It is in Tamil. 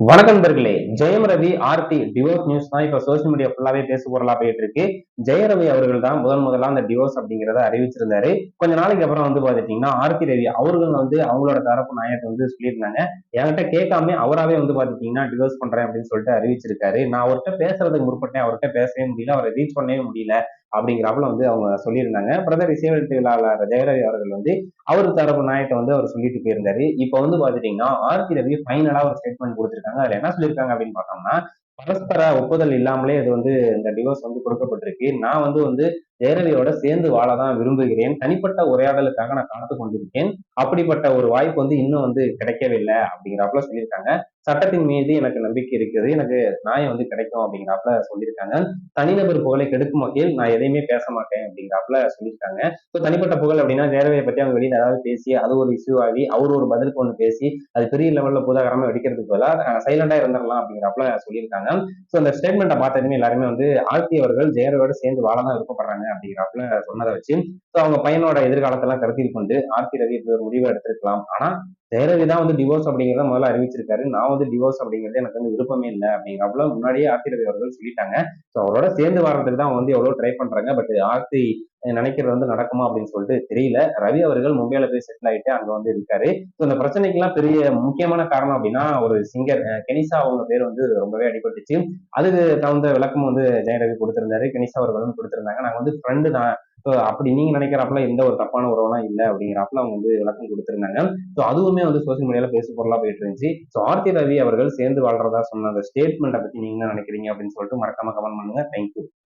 வணக்கம் நண்பர்களே. ஜெயம் ரவி ஆர்த்தி டிவோர்ஸ் நியூஸ் தான் இப்ப சோசியல் மீடியா ஃபுல்லாவே பேசு பொருளா போயிட்டு இருக்கு. ஜெய ரவி அவர்கள் தான் முதலா அந்த டிவோர்ஸ் அப்படிங்கிறத அறிவிச்சிருந்தாரு. கொஞ்ச நாளைக்கு அப்புறம் பாத்துட்டீங்கன்னா ஆர்த்தி ரவி அவர்கள் அவங்களோட தரப்பு நியாயத்தை சொல்லியிருந்தாங்க. என்கிட்ட கேட்காம அவராவே பாத்துட்டீங்கன்னா டிவோர்ஸ் பண்றேன் அப்படின்னு சொல்லிட்டு அறிவிச்சிருக்காரு. நான் அவர்கிட்ட பேசுறதுக்கு முற்பட்டேன், அவர்கிட்ட பேசவே முடியல, அவரை ரீச் பண்ணவே முடியல அப்படிங்கிறப்பல அவங்க சொல்லியிருந்தாங்க. பிரதர் இசையெழுத்து விழாளர் ஜெயரவி அவர்கள் அவரு தரப்பு நியாயத்தை அவர் சொல்லிட்டு போயிருந்தாரு. இப்ப பாத்துட்டீங்கன்னா ஆர்த்தி ரவி ஃபைனலா ஒரு ஸ்டேட்மெண்ட் கொடுத்திருக்காங்க. அதுல என்ன சொல்லியிருக்காங்க அப்படின்னு பார்த்தோம்னா, பரஸ்பர ஒப்புதல் இல்லாமலே இது இந்த டிவோர்ஸ் கொடுக்கப்பட்டிருக்கு. நான் ஜெயரவியோட சேர்ந்து வாழதான் விரும்புகிறேன். தனிப்பட்ட உரையாடலுக்காக நான் காத்து கொண்டிருக்கேன். அப்படிப்பட்ட ஒரு வாய்ப்பு இன்னும் கிடைக்கவே இல்லை அப்படிங்கிறாப்புல சொல்லியிருக்காங்க. சட்டத்தின் மீது எனக்கு நம்பிக்கை இருக்குது, எனக்கு நியாயம் கிடைக்கும் அப்படிங்கிறாப்புல சொல்லியிருக்காங்க. தனிநபர் புகழை கெடுக்கும் வகையில் நான் எதையுமே பேச மாட்டேன் அப்படிங்கிறாப்புல சொல்லியிருக்காங்க. ஸோ தனிப்பட்ட புகழ் அப்படின்னா ஜெயரவியை பற்றி அவங்க வெளியில ஏதாவது பேசி அது ஒரு இஷ்யூ ஆகி அவர் ஒரு பதிலுக்கு பேசி அது பெரிய லெவல்ல பூதாகரமா வெடிக்கிறதுக்கு பதிலாக சைலண்டா இருந்துடலாம் அப்படிங்கிறாப்புல சொல்லியிருக்காங்க. ஸோ அந்த ஸ்டேட்மெண்ட்டை பார்த்ததுமே எல்லாருமே ஆர்த்தி அவர்கள் ஜெயரவியோட சேர்ந்து வாழதான் விருப்பப்படுறாங்க அப்படிங்கிறாப்புல சொன்னதை வச்சு ஸோ அவங்க பையனோட எதிர்காலத்தெல்லாம் கருத்தில் கொண்டு ஆர்த்தி ரவி இப்படி ஒரு முடிவை எடுத்திருக்கலாம். ஆனா ஜெயரவி தான் டிவோர்ஸ் அப்படிங்கிறத முதல்ல அறிவிச்சிருக்காரு. நான் டிவோர்ஸ் அப்படிங்கிறது எனக்கு விருப்பமே இல்லை அப்படிங்கிறப்பல முன்னாடியே ஆர்த்தி ரவி அவர்கள் சொல்லிட்டாங்க. ஸோ அவரோட சேர்ந்து வர்றதுக்கு தான் எவ்வளவு ட்ரை பண்றாங்க. பட் ஆர்த்தி நினைக்கிறது நடக்குமா அப்படின்னு சொல்லிட்டு தெரியல. ரவி அவர்கள் மும்பையில போய் செட்டில் ஆயிட்டு அங்க இருக்காரு. ஸோ இந்த பிரச்சனைக்கு எல்லாம் பெரிய முக்கியமான காரணம் அப்படின்னா ஒரு சிங்கர் கெனிசா அவங்க பேர் ரொம்பவே அடிபட்டுச்சு. அதுக்கு தகுந்த விளக்கம் ஜெயரவி கொடுத்திருந்தாரு. கெனிசா அவர்களும் கொடுத்திருந்தாங்க. நாங்க ஃப்ரெண்டு தான், அப்படி நீங்க நினைக்கிறாப்புல எந்த ஒரு தப்பான உறவுலாம் இல்லை அப்படிங்கிறாப்புல அவங்க விளக்கம் கொடுத்திருந்தாங்க. ஸோ அதுவுமே சோசியல் மீடியால பேசு பொருளா போயிட்டு இருந்துச்சு. ஸோ ஆர்த்தி ரவி அவர்கள் சேர்ந்து வாழ்றதா சொன்ன அந்த ஸ்டேட்மெண்ட்டை பத்தி நீங்க என்ன நினைக்கிறீங்க அப்படின்னு சொல்லிட்டு மறக்காம கமெண்ட் பண்ணுங்க. தேங்க்யூ.